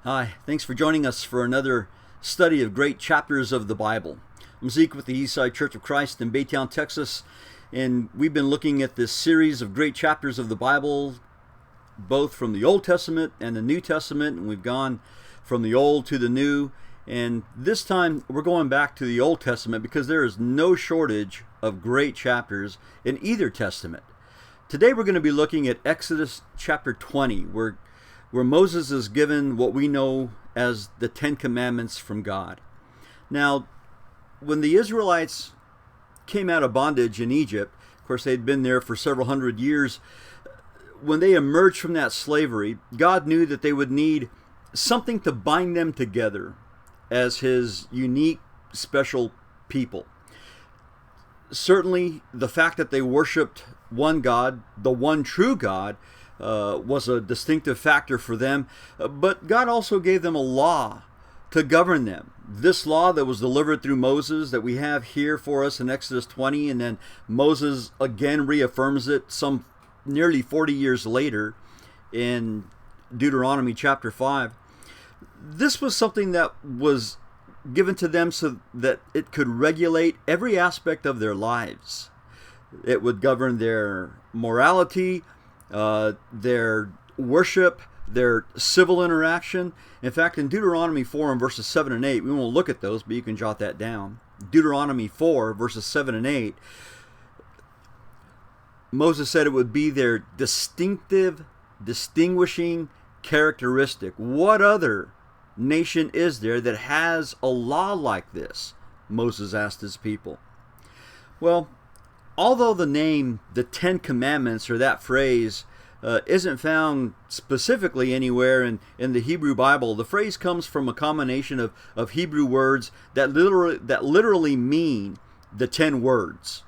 Hi, thanks for joining us for another study of great chapters of the Bible. I'm Zeke with the Eastside Church of Christ in Baytown, Texas, and we've been looking at this series of great chapters of the Bible, both from the Old Testament and the New Testament, and we've gone from the Old to the New, and this time we're going back to the Old Testament because there is no shortage of great chapters in either Testament. Today we're going to be looking at Exodus chapter 20, where Moses is given what we know as the Ten Commandments from God. Now, when the Israelites came out of bondage in Egypt, of course they'd been there for several hundred years, when they emerged from that slavery, God knew that they would need something to bind them together as His unique, special people. Certainly, the fact that they worshiped one God, the one true God, was a distinctive factor for them, but God also gave them a law to govern them. This law that was delivered through Moses that we have here for us in Exodus 20, and then Moses again reaffirms it some nearly 40 years later in Deuteronomy chapter 5. This was something that was given to them so that it could regulate every aspect of their lives. It would govern their morality, their worship, their civil interaction. In fact, in Deuteronomy 4 and verses 7 and 8, we won't look at those, but you can jot that down. Deuteronomy 4 verses 7 and 8, Moses said it would be their distinctive, distinguishing characteristic. What other nation is there that has a law like this? Moses asked his people. Well, although the name, the Ten Commandments, or that phrase, isn't found specifically anywhere in the Hebrew Bible, the phrase comes from a combination of Hebrew words that literally mean the 10 words.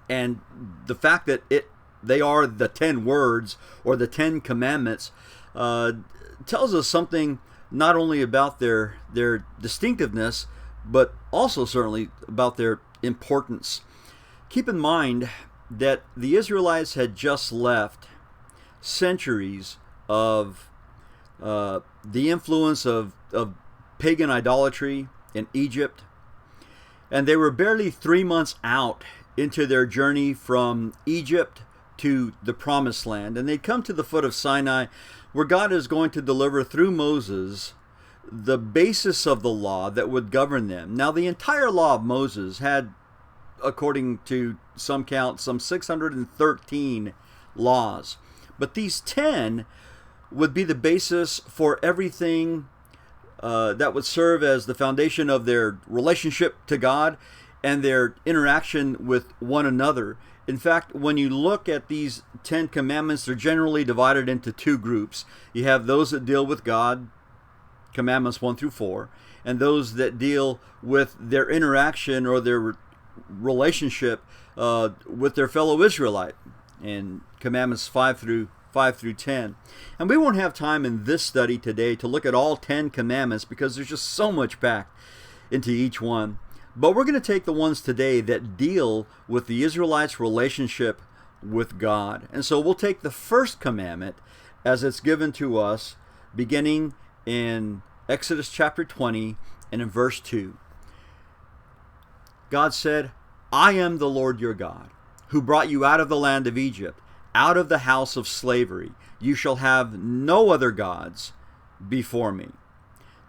And the fact that they are the 10 words or the 10 Commandments tells us something not only about their distinctiveness, but also certainly about their importance. Keep in mind that the Israelites had just left centuries of the influence of pagan idolatry in Egypt, and they were barely 3 months out into their journey from Egypt to the Promised Land, and they'd come to the foot of Sinai, where God is going to deliver through Moses the basis of the law that would govern them. Now, the entire law of Moses had, according to some count, some 613 laws. But these 10 would be the basis for everything that would serve as the foundation of their relationship to God and their interaction with one another. In fact, when you look at these 10 commandments, they're generally divided into two groups. You have those that deal with God, commandments 1 through 4, and those that deal with their interaction or their relationship with their fellow Israelite, in commandments 5 through 10. And we won't have time in this study today to look at all 10 commandments because there's just so much packed into each one. But we're going to take the ones today that deal with the Israelites' relationship with God. And so we'll take the first commandment as it's given to us beginning in Exodus chapter 20 and in verse 2. God said, "I am the Lord your God, who brought you out of the land of Egypt, out of the house of slavery. You shall have no other gods before me."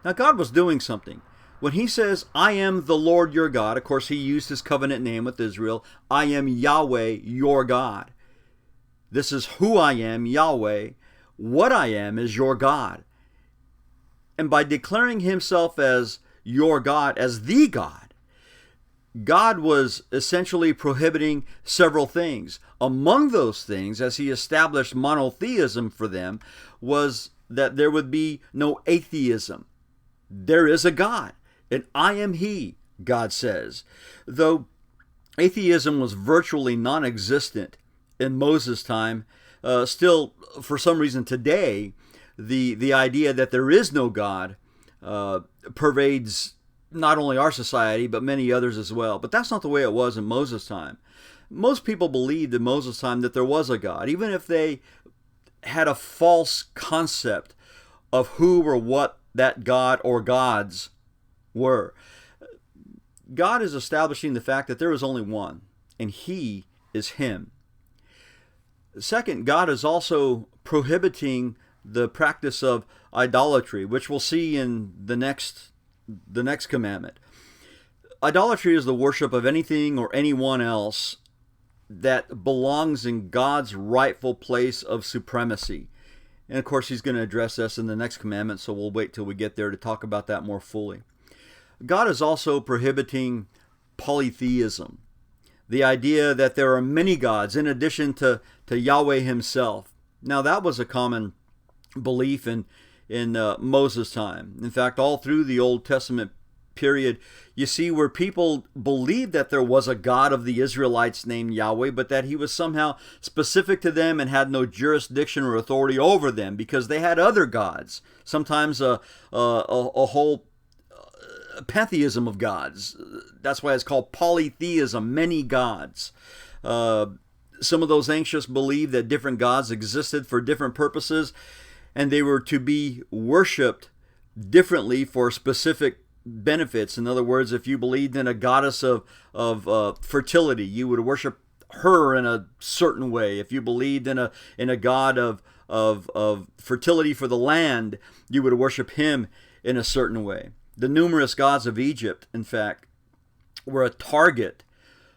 Now, God was doing something. When He says, "I am the Lord your God," of course, He used His covenant name with Israel. I am Yahweh, your God. This is who I am, Yahweh. What I am is your God. And by declaring Himself as your God, as the God, God was essentially prohibiting several things. Among those things, as He established monotheism for them, was that there would be no atheism. There is a God, and I am He, God says. Though atheism was virtually non-existent in Moses' time, still, for some reason today, the idea that there is no God pervades not only our society, but many others as well. But that's not the way it was in Moses' time. Most people believed in Moses' time that there was a God, even if they had a false concept of who or what that God or gods were. God is establishing the fact that there is only one, and He is Him. Second, God is also prohibiting the practice of idolatry, which we'll see in the next commandment. Idolatry is the worship of anything or anyone else that belongs in God's rightful place of supremacy. And of course, He's going to address this in the next commandment, so we'll wait till we get there to talk about that more fully. God is also prohibiting polytheism, the idea that there are many gods in addition to Yahweh Himself. Now, that was a common belief in Moses' time. In fact, all through the Old Testament period, you see where people believed that there was a God of the Israelites named Yahweh, but that He was somehow specific to them and had no jurisdiction or authority over them because they had other gods. Sometimes a whole pantheism of gods. That's why it's called polytheism, many gods. Some of those ancients believed that different gods existed for different purposes, and they were to be worshipped differently for specific benefits. In other words, if you believed in a goddess of fertility, you would worship her in a certain way. If you believed in a god of fertility for the land, you would worship him in a certain way. The numerous gods of Egypt, in fact, were a target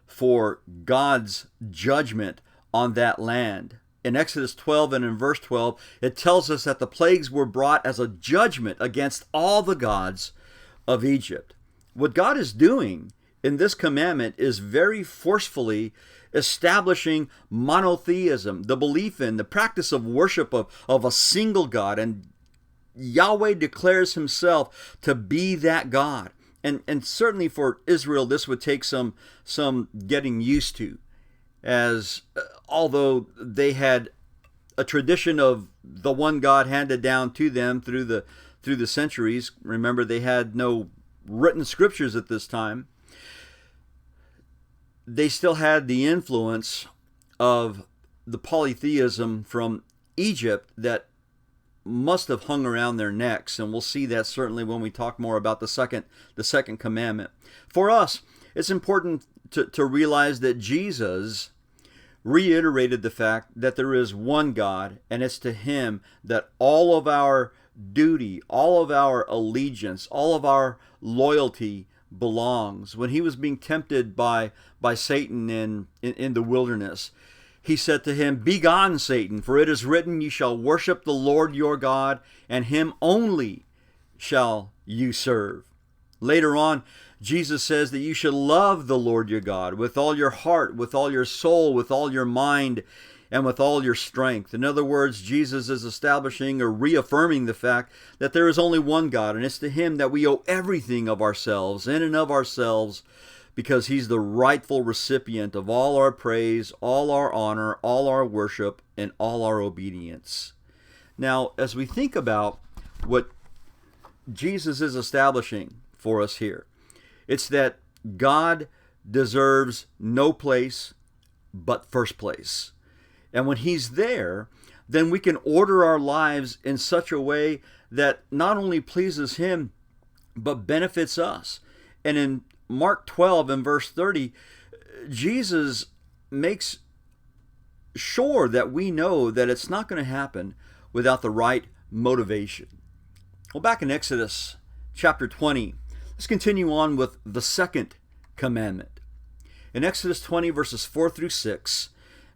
for God's judgment on that land. In Exodus 12 and in verse 12, it tells us that the plagues were brought as a judgment against all the gods of Egypt. What God is doing in this commandment is very forcefully establishing monotheism, the belief in, the practice of worship of a single God, and Yahweh declares Himself to be that God. And certainly for Israel, this would take some getting used to, as although they had a tradition of the one God handed down to them through the centuries. Remember, they had no written scriptures at this time. They still had the influence of the polytheism from Egypt that must have hung around their necks, and we'll see that certainly when we talk more about the second commandment. For us, it's important to realize that Jesus reiterated the fact that there is one God, and it's to Him that all of our duty, all of our allegiance, all of our loyalty belongs. When He was being tempted by Satan in the wilderness, He said to him, "Begone, Satan, for it is written, you shall worship the Lord your God, and Him only shall you serve." Later on, Jesus says that you should love the Lord your God with all your heart, with all your soul, with all your mind, and with all your strength. In other words, Jesus is establishing or reaffirming the fact that there is only one God, and it's to Him that we owe everything of ourselves, in and of ourselves, because He's the rightful recipient of all our praise, all our honor, all our worship, and all our obedience. Now, as we think about what Jesus is establishing for us here, it's that God deserves no place but first place. And when He's there, then we can order our lives in such a way that not only pleases Him, but benefits us. And in Mark 12 and verse 30, Jesus makes sure that we know that it's not going to happen without the right motivation. Well, back in Exodus chapter 20, let's continue on with the second commandment. In Exodus 20 verses 4 through 6,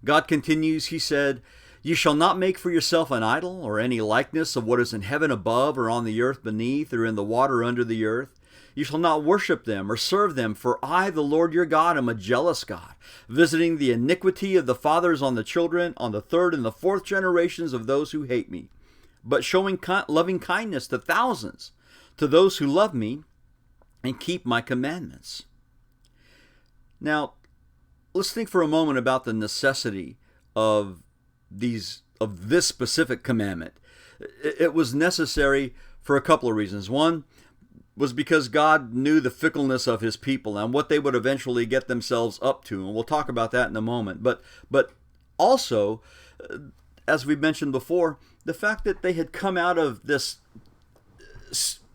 God continues, He said, "You shall not make for yourself an idol or any likeness of what is in heaven above or on the earth beneath or in the water under the earth. You shall not worship them or serve them, for I, the Lord your God, am a jealous God, visiting the iniquity of the fathers on the children, on the third and the fourth generations of those who hate me, but showing loving kindness to thousands, to those who love me and keep my commandments." Now, let's think for a moment about the necessity of this specific commandment. It was necessary for a couple of reasons. One was because God knew the fickleness of His people and what they would eventually get themselves up to, and we'll talk about that in a moment. But also, as we mentioned before, the fact that they had come out of this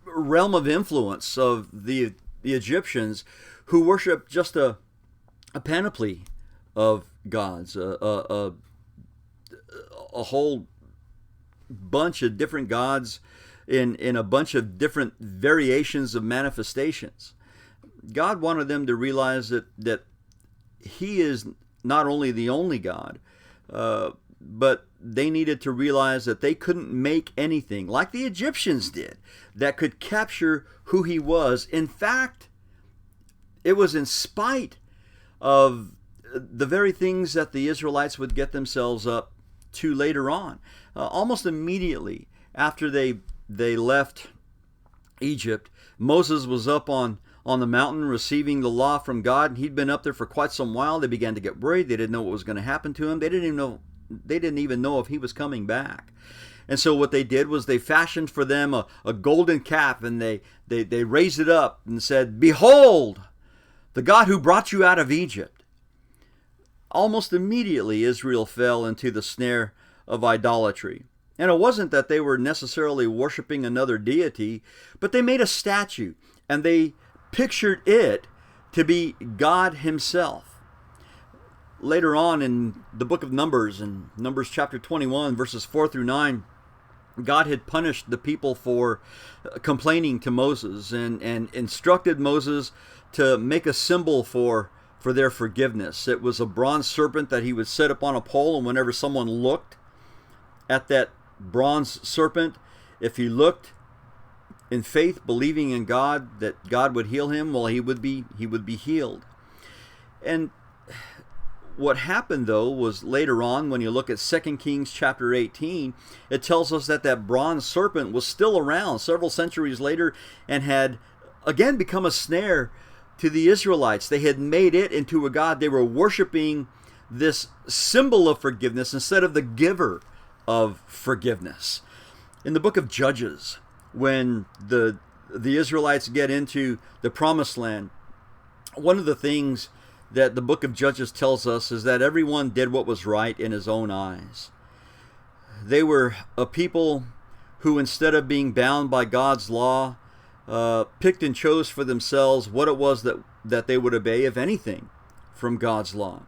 realm of influence of the Egyptians, who worshiped just a panoply of gods, a whole bunch of different gods in a bunch of different variations of manifestations. God wanted them to realize that He is not only the only God, but they needed to realize that they couldn't make anything like the Egyptians did that could capture who He was. In fact, it was in spite of the very things that the Israelites would get themselves up to later on. Almost immediately after they left Egypt, Moses was up on the mountain receiving the law from God, and he'd been up there for quite some while. They began to get worried. They didn't know what was going to happen to him. They didn't even know if he was coming back. And so what they did was they fashioned for them a golden calf, and they raised it up and said, "Behold, the God who brought you out of Egypt." Almost immediately, Israel fell into the snare of idolatry. And it wasn't that they were necessarily worshiping another deity, but they made a statue, and they pictured it to be God Himself. Later on in the book of Numbers, in Numbers chapter 21, verses 4 through 9, God had punished the people for complaining to Moses and instructed Moses to make a symbol for their forgiveness. It was a bronze serpent that he would set up on a pole, and whenever someone looked at that bronze serpent, if he looked in faith, believing in God that God would heal him, well, he would be healed. And what happened, though, was later on, when you look at 2 Kings chapter 18, it tells us that bronze serpent was still around several centuries later and had again become a snare to the Israelites. They had made it into a god. They were worshiping this symbol of forgiveness instead of the giver of forgiveness. In the book of Judges, when the Israelites get into the promised land, one of the things that the book of Judges tells us is that everyone did what was right in his own eyes. They were a people who, instead of being bound by God's law, picked and chose for themselves what it was that they would obey, if anything, from God's law.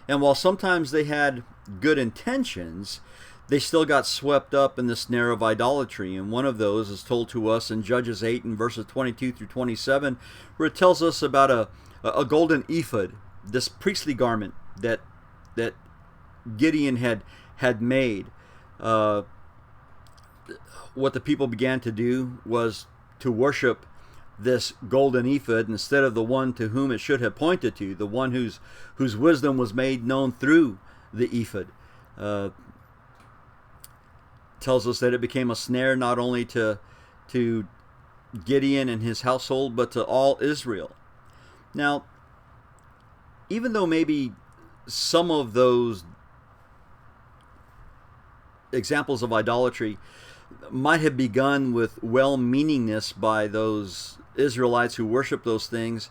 And while sometimes they had good intentions, they still got swept up in the snare of idolatry. And one of those is told to us in Judges 8 and verses 22 through 27, where it tells us about a golden ephod, this priestly garment that Gideon had made. What the people began to do was to worship this golden ephod instead of the one to whom it should have pointed to, the one whose wisdom was made known through the ephod. Tells us that it became a snare not only to Gideon and his household, but to all Israel. Now, even though maybe some of those examples of idolatry might have begun with well-meaningness by those Israelites who worshiped those things,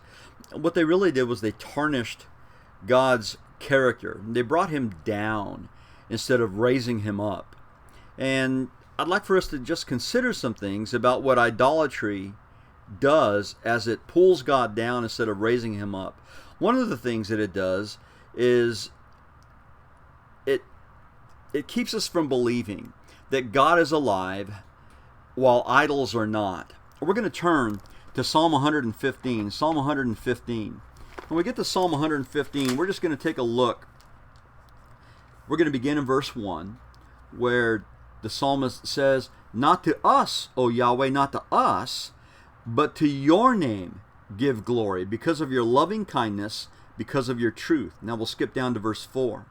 what they really did was they tarnished God's character. They brought Him down instead of raising Him up. And I'd like for us to just consider some things about what idolatry does as it pulls God down instead of raising Him up. One of the things that it does is it keeps us from believing that God is alive while idols are not. We're going to turn to Psalm 115. Psalm 115. When we get to Psalm 115, we're just going to take a look. We're going to begin in verse 1, where the psalmist says, "Not to us, O Yahweh, not to us, but to your name give glory, because of your loving kindness, because of your truth." Now we'll skip down to verse 4.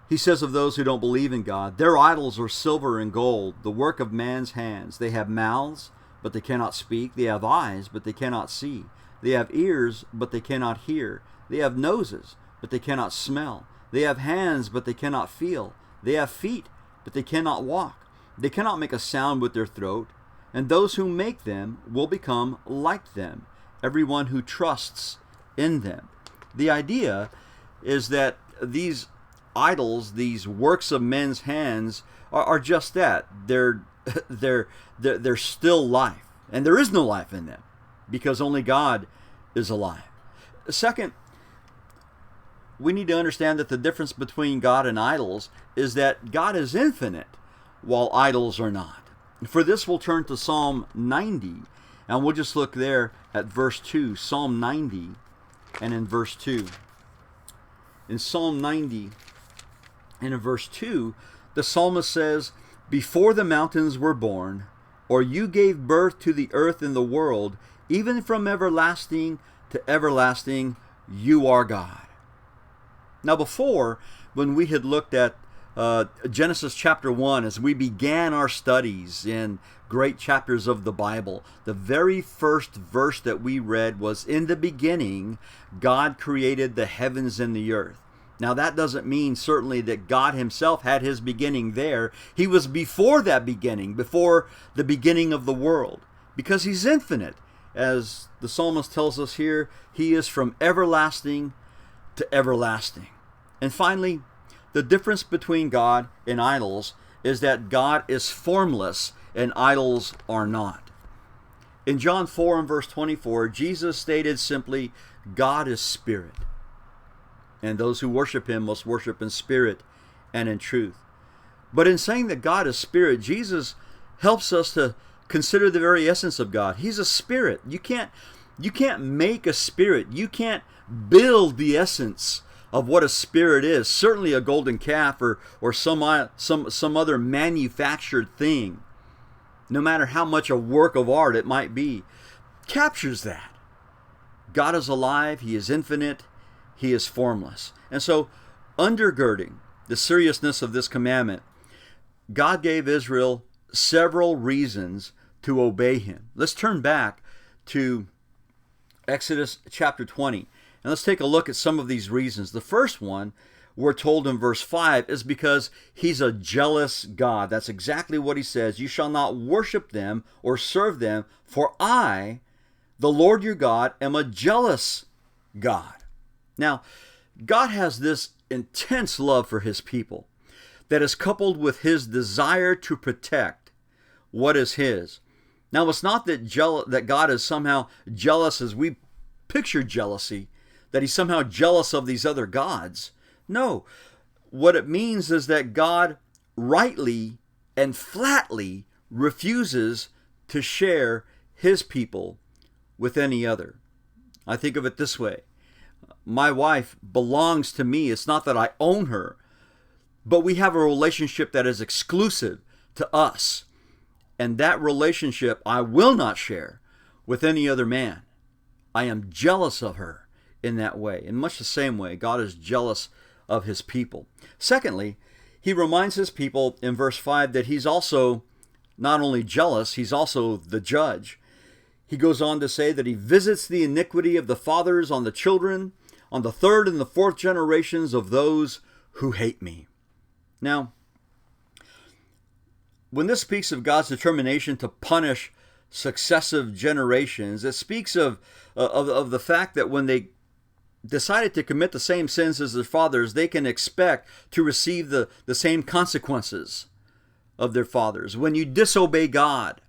He says of those who don't believe in God, "Their idols are silver and gold, the work of man's hands. They have mouths, but they cannot speak. They have eyes, but they cannot see. They have ears, but they cannot hear. They have noses, but they cannot smell. They have hands, but they cannot feel. They have feet, but they cannot walk. They cannot make a sound with their throat. And those who make them will become like them, everyone who trusts in them." The idea is that these idols, these works of men's hands, are just that. They're still life, and there is no life in them, because only God is alive. Second, we need to understand that the difference between God and idols is that God is infinite, while idols are not. For this, we'll turn to Psalm 90, and we'll just look there at verse 2. Psalm 90, and in verse 2. In Psalm 90, and in verse 2, the psalmist says, "Before the mountains were born, or you gave birth to the earth and the world, even from everlasting to everlasting, you are God." Now before, when we had looked at Genesis chapter 1, as we began our studies in great chapters of the Bible, the very first verse that we read was, "In the beginning, God created the heavens and the earth." Now that doesn't mean certainly that God himself had his beginning there. He was before that beginning, before the beginning of the world, because he's infinite. As the psalmist tells us here, he is from everlasting to everlasting. And finally, the difference between God and idols is that God is formless and idols are not. In John 4 and verse 24, Jesus stated simply, "God is spirit, and those who worship him must worship in spirit and in truth." But in saying that God is spirit, Jesus helps us to consider the very essence of God. He's a spirit. You can't make a spirit. You can't build the essence of what a spirit is. Certainly a golden calf or some other manufactured thing, no matter how much a work of art it might be, captures that. God is alive. He is infinite. He is formless. And so, undergirding the seriousness of this commandment, God gave Israel several reasons to obey him. Let's turn back to Exodus chapter 20. And let's take a look at some of these reasons. The first one, we're told in verse 5, is because he's a jealous God. That's exactly what he says. "You shall not worship them or serve them, for I, the Lord your God, am a jealous God." Now, God has this intense love for his people that is coupled with his desire to protect what is his. Now, it's not that God is somehow jealous as we picture jealousy, that he's somehow jealous of these other gods. No, what it means is that God rightly and flatly refuses to share his people with any other. I think of it this way. My wife belongs to me. It's not that I own her, but we have a relationship that is exclusive to us. And that relationship I will not share with any other man. I am jealous of her in that way. In much the same way, God is jealous of his people. Secondly, he reminds his people in verse 5 that he's also not only jealous, he's also the judge. He goes on to say that he visits the iniquity of the fathers on the children, on the third and the fourth generations of those who hate me. Now, when this speaks of God's determination to punish successive generations, it speaks of the fact that when they decided to commit the same sins as their fathers, they can expect to receive the same consequences of their fathers. When you disobey God,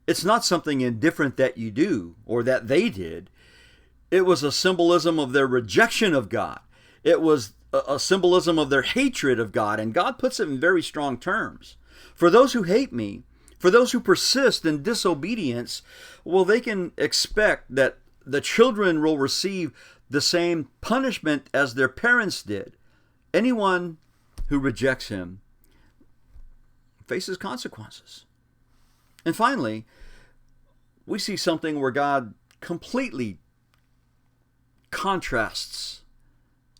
it's not something indifferent that you do or that they did. It was a symbolism of their rejection of God. It was a symbolism of their hatred of God, and God puts it in very strong terms. For those who hate me, for those who persist in disobedience, well, they can expect that the children will receive the same punishment as their parents did. Anyone who rejects him faces consequences. And finally, we see something where God completely contrasts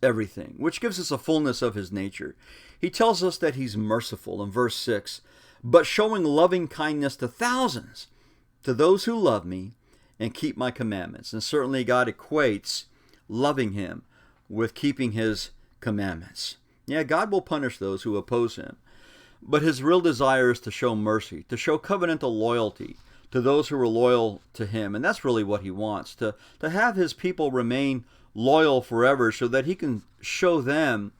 everything, which gives us a fullness of his nature. He tells us that he's merciful in verse 6, but showing loving kindness to thousands, to those who love me and keep my commandments. And certainly God equates loving him with keeping his commandments. Yeah, God will punish those who oppose him, but his real desire is to show mercy, to show covenantal loyalty to those who are loyal to him. And that's really what he wants, to have his people remain loyal forever so that he can show them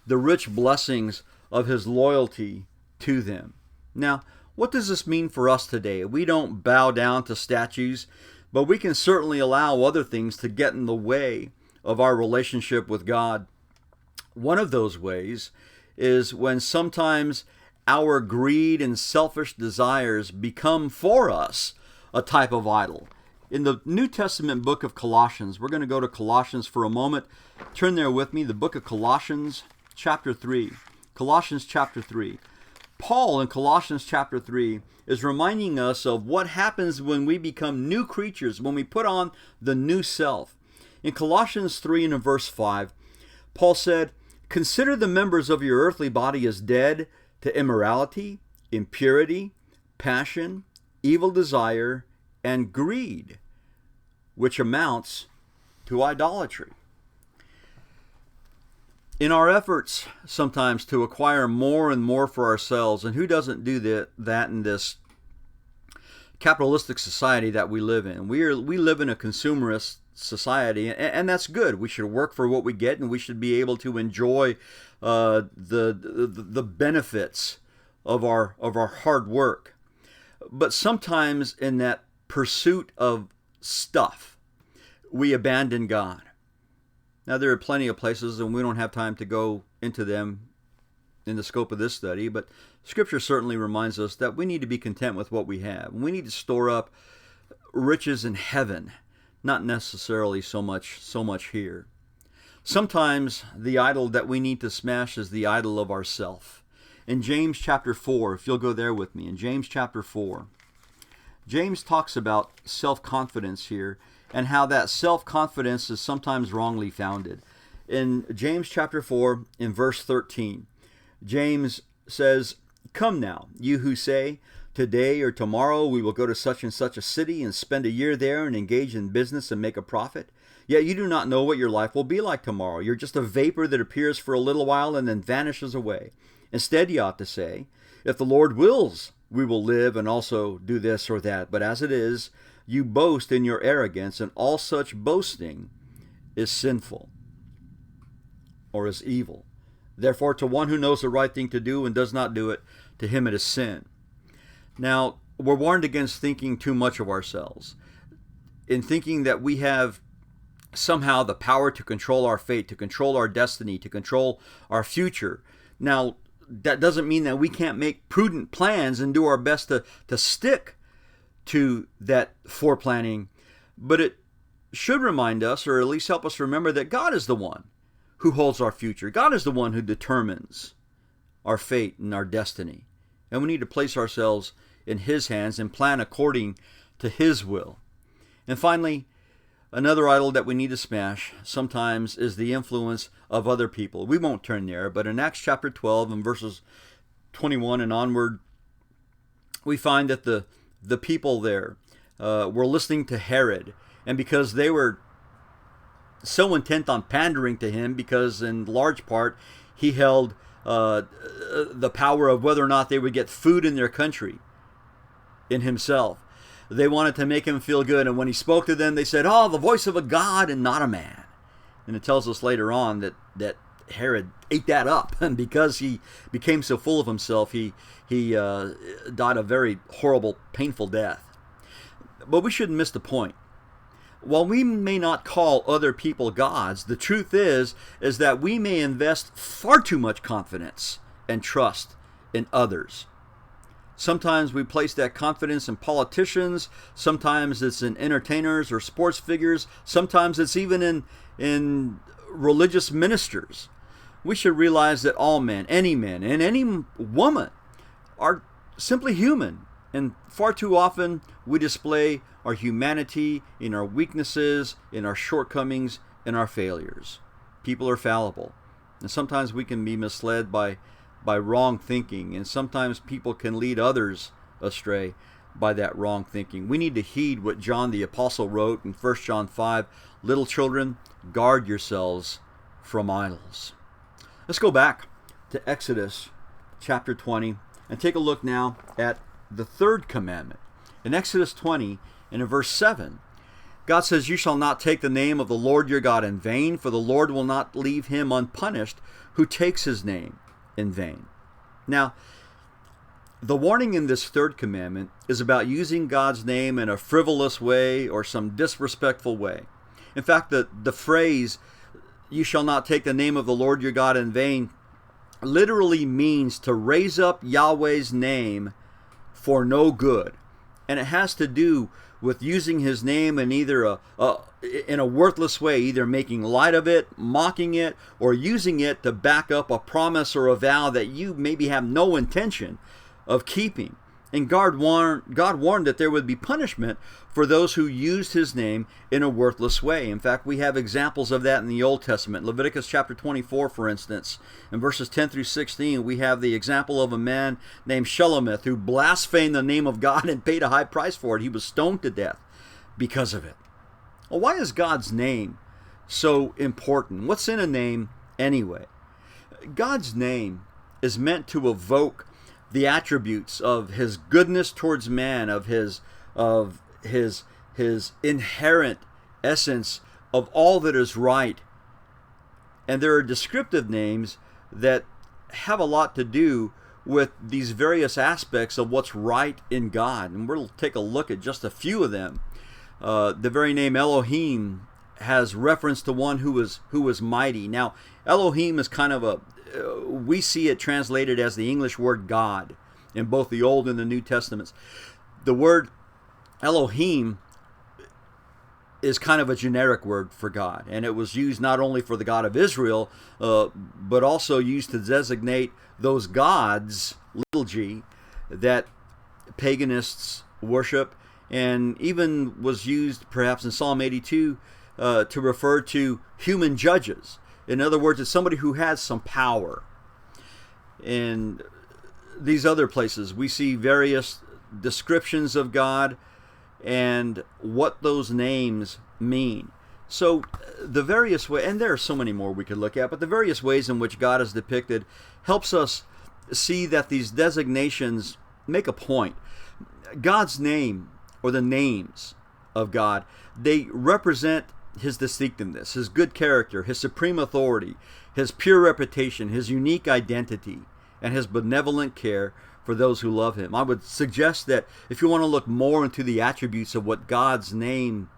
the rich blessings of his loyalty to them. Now, what does this mean for us today? We don't bow down to statues, but we can certainly allow other things to get in the way of our relationship with God. One of those ways is when sometimes our greed and selfish desires become for us a type of idol. In the New Testament book of Colossians, we're going to go to Colossians for a moment. Turn there with me, the book of Colossians, chapter 3. Colossians chapter 3. Paul in Colossians chapter 3 is reminding us of what happens when we become new creatures, when we put on the new self. In Colossians 3 and in verse 5, Paul said, "Consider the members of your earthly body as dead to immorality, impurity, passion, evil desire, and greed, which amounts to idolatry." In our efforts sometimes to acquire more and more for ourselves, and who doesn't do that in this capitalistic society that we live in? We live in a consumerist society, and that's good. We should work for what we get, and we should be able to enjoy the benefits of our hard work. But sometimes in that pursuit of stuff, we abandon God. Now, there are plenty of places, and we don't have time to go into them in the scope of this study, but Scripture certainly reminds us that we need to be content with what we have. We need to store up riches in heaven, not necessarily so much here. Sometimes the idol that we need to smash is the idol of ourself. In James chapter 4, if you'll go there with me, in James chapter 4, James talks about self-confidence here, and how that self-confidence is sometimes wrongly founded. In James chapter 4, in verse 13, James says, "Come now, you who say, 'Today or tomorrow we will go to such and such a city and spend a year there and engage in business and make a profit. Yet you do not know what your life will be like tomorrow. You're just a vapor that appears for a little while and then vanishes away.' Instead, you ought to say, 'If the Lord wills, we will live and also do this or that.' But as it is, you boast in your arrogance, and all such boasting is sinful," or is evil. "Therefore, to one who knows the right thing to do and does not do it, to him it is sin." Now, we're warned against thinking too much of ourselves, in thinking that we have somehow the power to control our fate, to control our destiny, to control our future. Now, that doesn't mean that we can't make prudent plans and do our best to stick to that foreplanning, but it should remind us, or at least help us remember, that God is the one who holds our future. God is the one who determines our fate and our destiny. And we need to place ourselves in His hands and plan according to His will. And finally, another idol that we need to smash sometimes is the influence of other people. We won't turn there, but in Acts chapter 12 and verses 21 and onward, we find that the people there were listening to Herod, and because they were so intent on pandering to him, because in large part he held the power of whether or not they would get food in their country in himself. They wanted to make him feel good, and when he spoke to them, they said, "Oh, the voice of a God and not a man." And it tells us later on that Herod ate that up, and because he became so full of himself, he died a very horrible, painful death. But we shouldn't miss the point. While we may not call other people gods, the truth is that we may invest far too much confidence and trust in others. Sometimes we place that confidence in politicians, sometimes it's in entertainers or sports figures, sometimes it's even in religious ministers. We should realize that all men, and any woman are simply human, and far too often we display our humanity in our weaknesses, in our shortcomings, in our failures. People are fallible, and sometimes we can be misled by wrong thinking, and sometimes people can lead others astray by that wrong thinking. We need to heed what John the Apostle wrote in 1 John 5, "Little children, guard yourselves from idols." Let's go back to Exodus chapter 20 and take a look now at the third commandment. In Exodus 20 and in verse 7, God says, "You shall not take the name of the Lord your God in vain, for the Lord will not leave him unpunished who takes his name in vain." Now, the warning in this third commandment is about using God's name in a frivolous way or some disrespectful way. In fact, the phrase, "You shall not take the name of the Lord your God in vain," literally means to raise up Yahweh's name for no good. And it has to do with using his name in either in a worthless way, either making light of it, mocking it, or using it to back up a promise or a vow that you maybe have no intention of keeping. And God warned that there would be punishment for those who used his name in a worthless way. In fact, we have examples of that in the Old Testament. Leviticus chapter 24, for instance, in verses 10 through 16, we have the example of a man named Shelomith who blasphemed the name of God and paid a high price for it. He was stoned to death because of it. Well, why is God's name so important? What's in a name anyway? God's name is meant to evoke the attributes of his goodness towards man, of his inherent essence of all that is right. And there are descriptive names that have a lot to do with these various aspects of what's right in God. And we'll take a look at just a few of them. The very name Elohim has reference to one who is mighty. Now, Elohim is kind of we see it translated as the English word God in both the Old and the New Testaments. The word Elohim is kind of a generic word for God, and it was used not only for the God of Israel, but also used to designate those gods, little g, that paganists worship, and even was used perhaps in Psalm 82 to refer to human judges. In other words, it's somebody who has some power. In these other places, we see various descriptions of God and what those names mean. So the various ways, and there are so many more we could look at, but the various ways in which God is depicted helps us see that these designations make a point. God's name, or the names of God, they represent his distinctiveness, his good character, his supreme authority, his pure reputation, his unique identity, and his benevolent care for those who love him. I would suggest that if you want to look more into the attributes of what God's name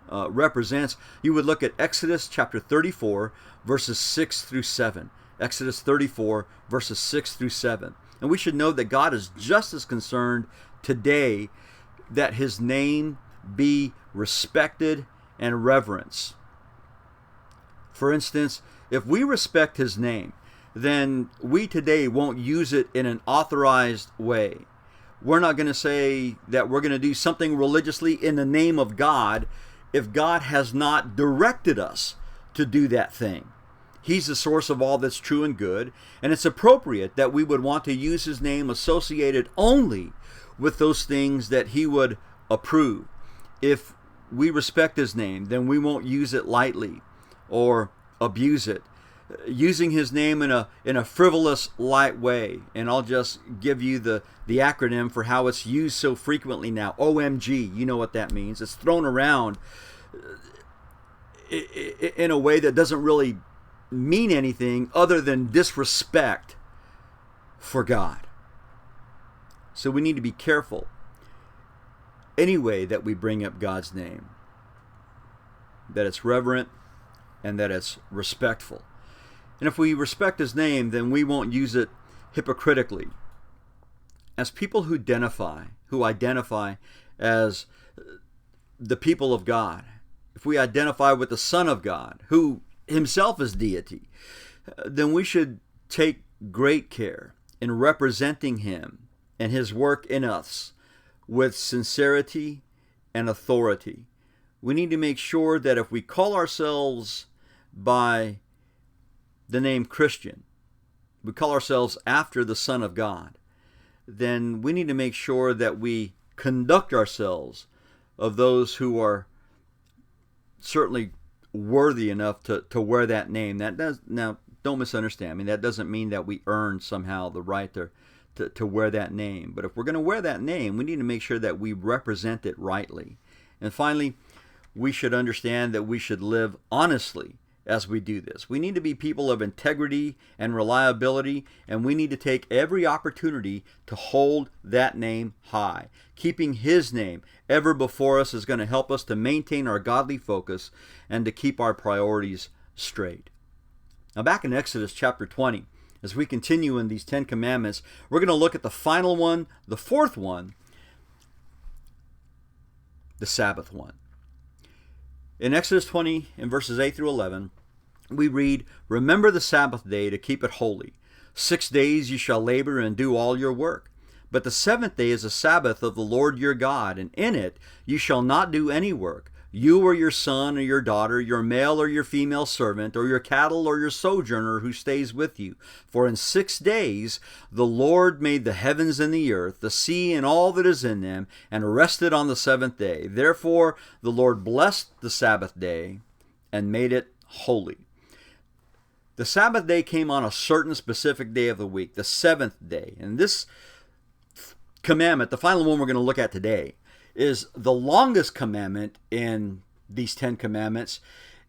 represents, you would look at Exodus chapter 34, verses 6 through 7. Exodus 34, verses 6 through 7. And we should know that God is just as concerned today that his name be respected and reverenced. For instance, if we respect his name, then we today won't use it in an authorized way. We're not going to say that we're going to do something religiously in the name of God if God has not directed us to do that thing. He's the source of all that's true and good, and it's appropriate that we would want to use his name associated only with those things that he would approve. If we respect his name, then we won't use it lightly or abuse it. Using his name in a frivolous, light way, and I'll just give you the acronym for how it's used so frequently now. OMG, you know what that means. It's thrown around in a way that doesn't really mean anything other than disrespect for God. So we need to be careful any way that we bring up God's name, that it's reverent and that it's respectful. And if we respect his name, then we won't use it hypocritically. As people who identify as the people of God, if we identify with the Son of God, who himself is deity, then we should take great care in representing him and his work in us with sincerity and authority. We need to make sure that if we call ourselves by the name Christian, we call ourselves after the Son of God, then we need to make sure that we conduct ourselves of those who are certainly worthy enough to wear that name. Now, don't misunderstand me. That doesn't mean that we earn somehow the right to wear that name. But if we're going to wear that name, we need to make sure that we represent it rightly. And finally, we should understand that we should live honestly as we do this. We need to be people of integrity and reliability, and we need to take every opportunity to hold that name high. Keeping His name ever before us is going to help us to maintain our godly focus and to keep our priorities straight. Now back in Exodus chapter 20, as we continue in these 10 commandments, we're going to look at the final one, the fourth one, the Sabbath one. In Exodus 20, in verses 8 through 11, we read, "Remember the Sabbath day to keep it holy. 6 days you shall labor and do all your work. But the seventh day is a Sabbath of the Lord your God, and in it you shall not do any work, you or your son or your daughter, your male or your female servant, or your cattle or your sojourner who stays with you. For in 6 days the Lord made the heavens and the earth, the sea and all that is in them, and rested on the seventh day. Therefore the Lord blessed the Sabbath day and made it holy." The Sabbath day came on a certain specific day of the week, the seventh day. And this commandment, the final one we're going to look at today, is the longest commandment in these 10 commandments,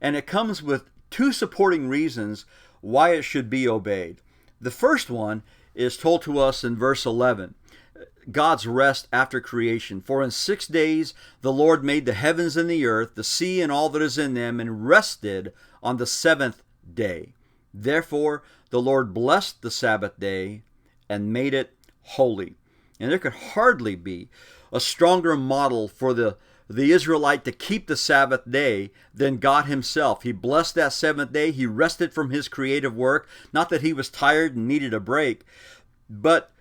and it comes with 2 supporting reasons why it should be obeyed. The first one is told to us in verse 11, God's rest after creation. "For in 6 days the Lord made the heavens and the earth, the sea and all that is in them, and rested on the seventh day. Therefore the Lord blessed the Sabbath day and made it holy." And there could hardly be a stronger model for the Israelite to keep the Sabbath day than God Himself. He blessed that seventh day. He rested from His creative work. Not that He was tired and needed a break, but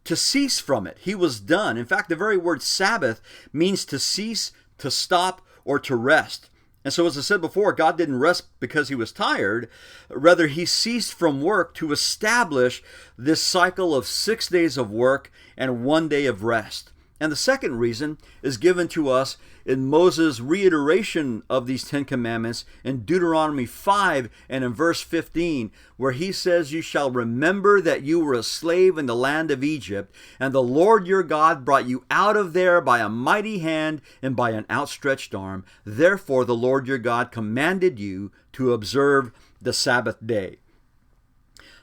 to cease from it. He was done. In fact, the very word Sabbath means to cease, to stop, or to rest. And so, as I said before, God didn't rest because He was tired. Rather, He ceased from work to establish this cycle of 6 days of work and 1 day of rest. And the second reason is given to us in Moses' reiteration of these 10 commandments in Deuteronomy 5 and in verse 15, where he says, "You shall remember that you were a slave in the land of Egypt, and the Lord your God brought you out of there by a mighty hand and by an outstretched arm. Therefore the Lord your God commanded you to observe the Sabbath day."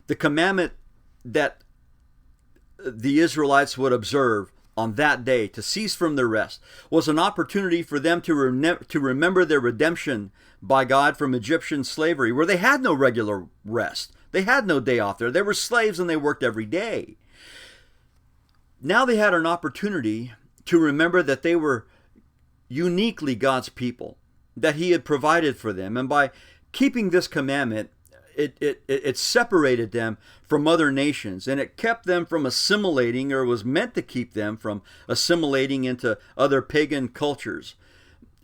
The commandment that the Israelites would observe on that day, to cease from their rest, was an opportunity for them to remember their redemption by God from Egyptian slavery, where they had no regular rest. They had no day off there. They were slaves and they worked every day. Now they had an opportunity to remember that they were uniquely God's people, that He had provided for them. And by keeping this commandment, it separated them from other nations, and it kept them from assimilating, or was meant to keep them from assimilating into other pagan cultures.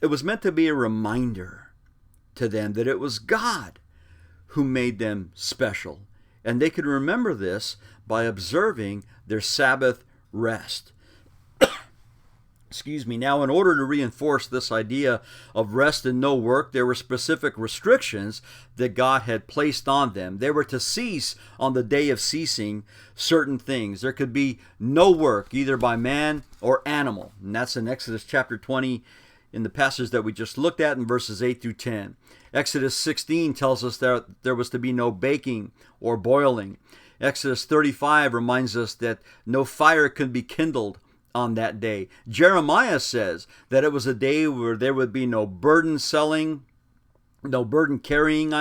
It was meant to be a reminder to them that it was God who made them special, and they could remember this by observing their Sabbath rest. Excuse me. Now, in order to reinforce this idea of rest and no work, there were specific restrictions that God had placed on them. They were to cease on the day of ceasing certain things. There could be no work, either by man or animal. And that's in Exodus chapter 20, in the passage that we just looked at in verses 8 through 10. Exodus 16 tells us that there was to be no baking or boiling. Exodus 35 reminds us that no fire could be kindled on that day. Jeremiah says that it was a day where there would be no burden carrying,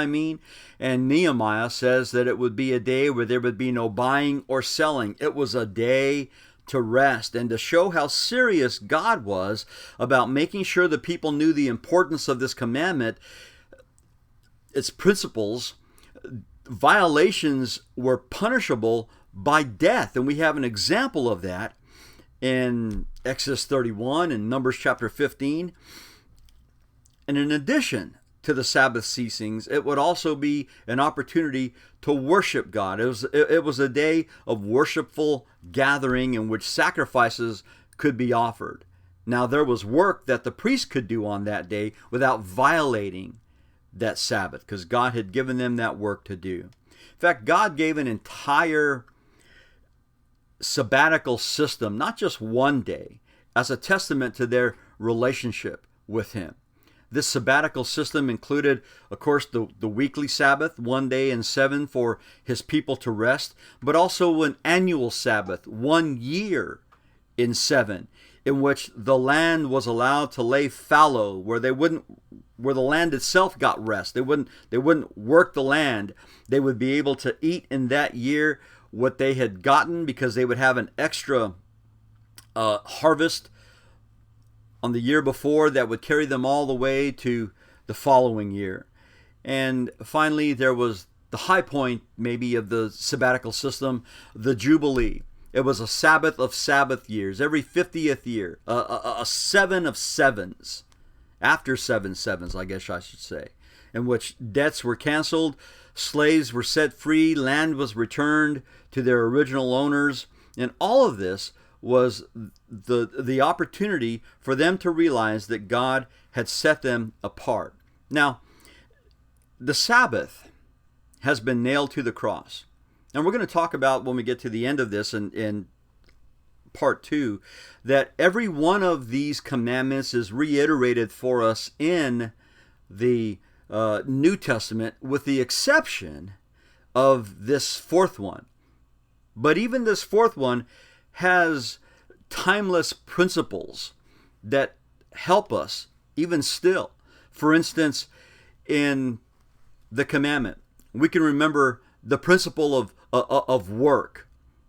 and Nehemiah says that it would be a day where there would be no buying or selling. It was a day to rest, and to show how serious God was about making sure the people knew the importance of this commandment, its principles. Violations were punishable by death, and we have an example of that in Exodus 31 and Numbers chapter 15. And in addition to the Sabbath ceasings, it would also be an opportunity to worship God. It was a day of worshipful gathering in which sacrifices could be offered. Now, there was work that the priest could do on that day without violating that Sabbath, because God had given them that work to do. In fact, God gave an entire sabbatical system, not just one day, as a testament to their relationship with Him. This sabbatical system included, of course, the weekly Sabbath, 1 day in 7 for his people to rest, but also an annual Sabbath, 1 year in 7, in which the land was allowed to lay fallow, where the land itself got rest. They wouldn't work the land. They would be able to eat in that year what they had gotten, because they would have an extra harvest on the year before that would carry them all the way to the following year. And finally, there was the high point maybe of the sabbatical system, the Jubilee. It was a Sabbath of Sabbath years, every 50th year, a 7 of 7s, after 7 sevens, I guess I should say, in which debts were canceled, slaves were set free, land was returned to their original owners, and all of this was the opportunity for them to realize that God had set them apart. Now, the Sabbath has been nailed to the cross. And we're going to talk about, when we get to the end of this in part 2, that every one of these commandments is reiterated for us in the New Testament, with the exception of this fourth one. But even this fourth one has timeless principles that help us even still. For instance, in the commandment, we can remember the principle of work,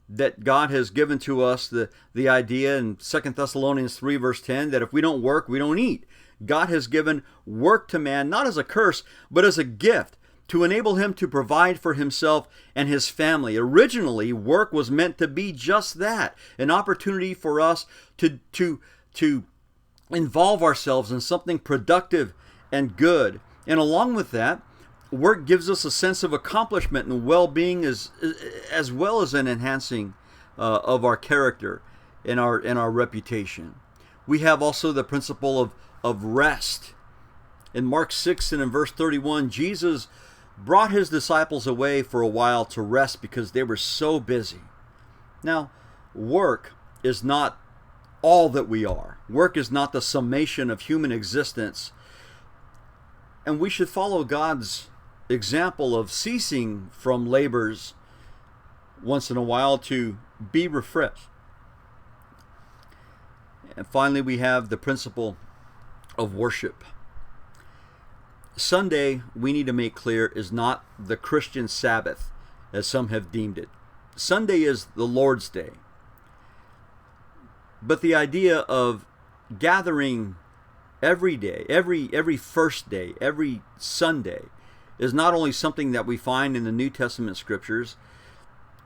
that God has given to us, the idea in 2 Thessalonians 3 verse 10 that if we don't work, we don't eat. God has given work to man not as a curse, but as a gift to enable him to provide for himself and his family. Originally, work was meant to be just that, an opportunity for us to involve ourselves in something productive and good. And along with that, work gives us a sense of accomplishment and well-being, as well as an enhancing of our character and our reputation. We have also the principle of rest. In Mark 6 and in verse 31, Jesus brought his disciples away for a while to rest because they were so busy. Now, work is not all that we are. Work is not the summation of human existence. And we should follow God's example of ceasing from labors once in a while to be refreshed. And finally, we have the principle of worship. Sunday, we need to make clear, is not the Christian Sabbath, as some have deemed it. Sunday is the Lord's Day. But the idea of gathering every day, every first day, every Sunday, is not only something that we find in the New Testament scriptures,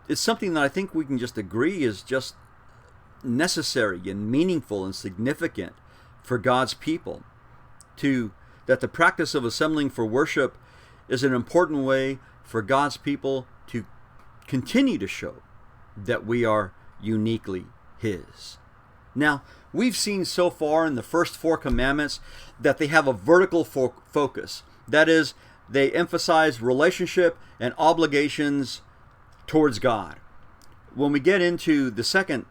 it's something that I think we can just agree is just necessary and meaningful and significant for God's people. That the practice of assembling for worship is an important way for God's people to continue to show that we are uniquely His. Now, we've seen so far in the first 4 commandments that they have a vertical focus. That is, they emphasize relationship and obligations towards God. When we get into the second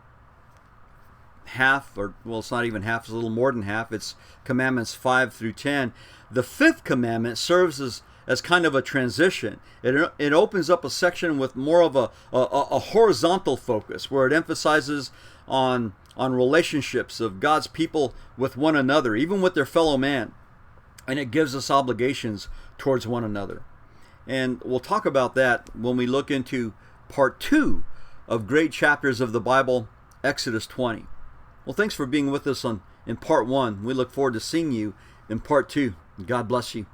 half, or well, it's not even half, it's a little more than half, it's commandments 5 through 10. The 5th commandment serves as kind of a transition. It opens up a section with more of a horizontal focus, where it emphasizes on relationships of God's people with one another, even with their fellow man. And it gives us obligations towards one another. And we'll talk about that when we look into part 2 of great chapters of the Bible, Exodus 20. Well, thanks for being with us in part 1. We look forward to seeing you in part 2. God bless you.